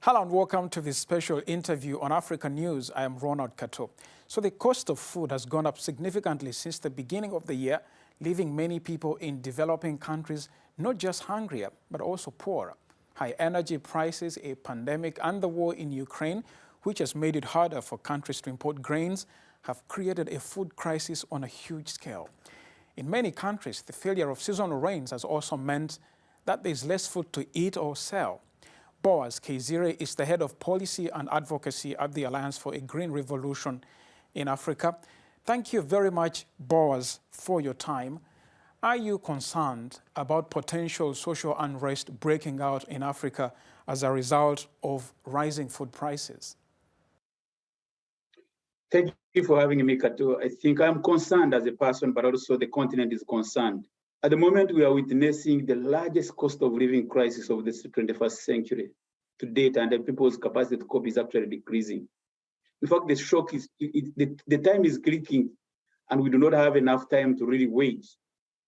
Hello and welcome to this special interview on Africanews. I am Ronald Kato. So the cost of food has gone up significantly since the beginning of the year, leaving many people in developing countries not just hungrier, but also poorer. High energy prices, a pandemic, and the war in Ukraine, which has made it harder for countries to import grains, have created a food crisis on a huge scale. In many countries, the failure of seasonal rains has also meant that there is less food to eat or sell. Boaz Kezire is the head of policy and advocacy at the Alliance for a Green Revolution in Africa. Thank you very much, Boaz, for your time. Are you concerned about potential social unrest breaking out in Africa as a result of rising food prices? Thank you for having me, Kato. I think I'm concerned as a person, but also the continent is concerned. At the moment, we are witnessing the largest cost of living crisis of the 21st century to date, and the people's capacity to cope is actually decreasing. In fact, the shock is, the time is clicking, and we do not have enough time to really wait.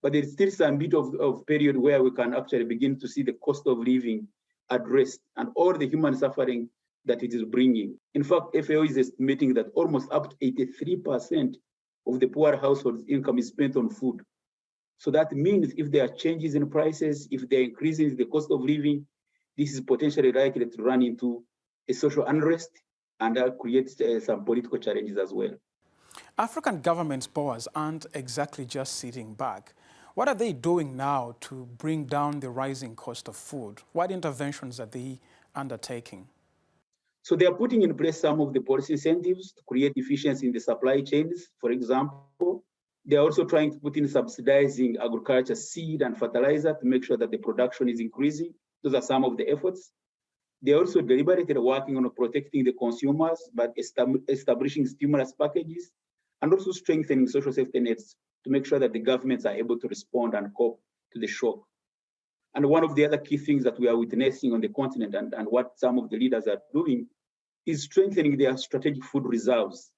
But there's still some bit of period where we can actually begin to see the cost of living addressed and all the human suffering that it is bringing. In fact, FAO is estimating that almost up to 83% of the poor households' income is spent on food. So that means if there are changes in prices, if there are increases in the cost of living, this is potentially likely to run into a social unrest and that creates some political challenges as well. African governments, Boaz, aren't exactly just sitting back. What are they doing now to bring down the rising cost of food? What interventions are they undertaking? So they are putting in place some of the policy incentives to create efficiency in the supply chains, for example. They are also trying to put in subsidizing agriculture seed and fertilizer to make sure that the production is increasing. Those are some of the efforts. They are also deliberately working on protecting the consumers by establishing stimulus packages and also strengthening social safety nets to make sure that the governments are able to respond and cope to the shock. And one of the other key things that we are witnessing on the continent and what some of the leaders are doing is strengthening their strategic food reserves.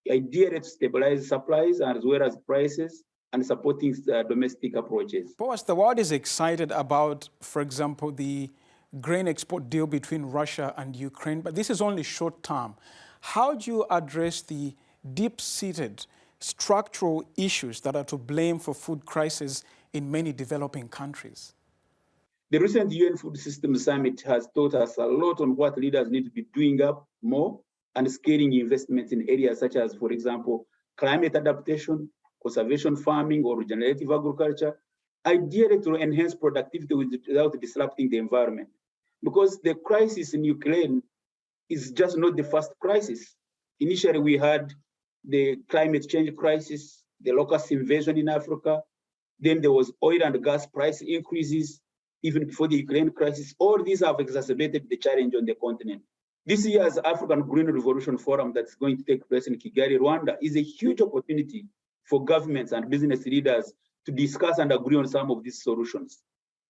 The idea is to stabilize supplies as well as prices and supporting domestic approaches. Boaz, the world is excited about, for example, the grain export deal between Russia and Ukraine, but this is only short term. How do you address the deep-seated structural issues that are to blame for food crisis in many developing countries? The recent UN Food System Summit has taught us a lot on what leaders need to be doing up more and scaling investments in areas such as, for example, climate adaptation, conservation farming, or regenerative agriculture, ideally to enhance productivity without disrupting the environment. Because the crisis in Ukraine is just not the first crisis. Initially, we had the climate change crisis, the locust invasion in Africa, then there was oil and gas price increases, even before the Ukraine crisis. All these have exacerbated the challenge on the continent. This year's African Green Revolution Forum that's going to take place in Kigali, Rwanda, is a huge opportunity for governments and business leaders to discuss and agree on some of these solutions.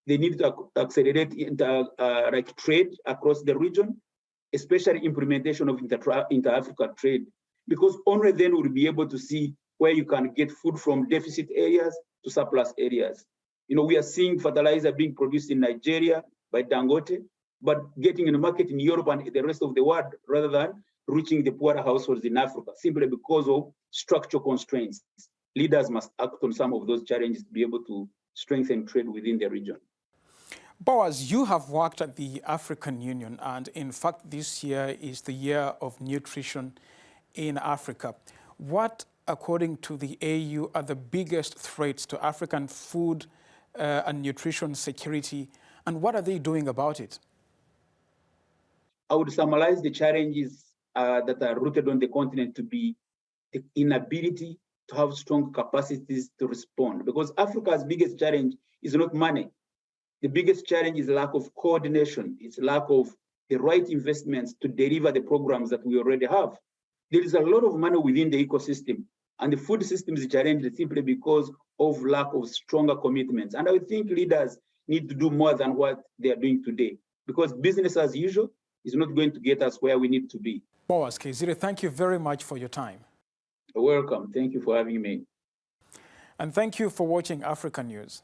They need to accelerate trade across the region, especially implementation of inter-Africa trade, because only then we'll be able to see where you can get food from deficit areas to surplus areas. You know, we are seeing fertilizer being produced in Nigeria by Dangote, but getting in the market in Europe and the rest of the world rather than reaching the poorer households in Africa, simply because of structural constraints. Leaders must act on some of those challenges to be able to strengthen trade within the region. Boaz, you have worked at the African Union, and in fact, this year is the year of nutrition in Africa. What, according to the AU, are the biggest threats to African food and nutrition security, and what are they doing about it? I would summarize the challenges that are rooted on the continent to be the inability to have strong capacities to respond, because Africa's biggest challenge is not money. The biggest challenge is lack of coordination. It's lack of the right investments to deliver the programs that we already have. There is a lot of money within the ecosystem, and the food system is challenged simply because of lack of stronger commitments. And I would think leaders need to do more than what they are doing today, because business as usual is not going to get us where we need to be. Boaz Kezire, thank you very much for your time. You're welcome. Thank you for having me. And thank you for watching Africa News.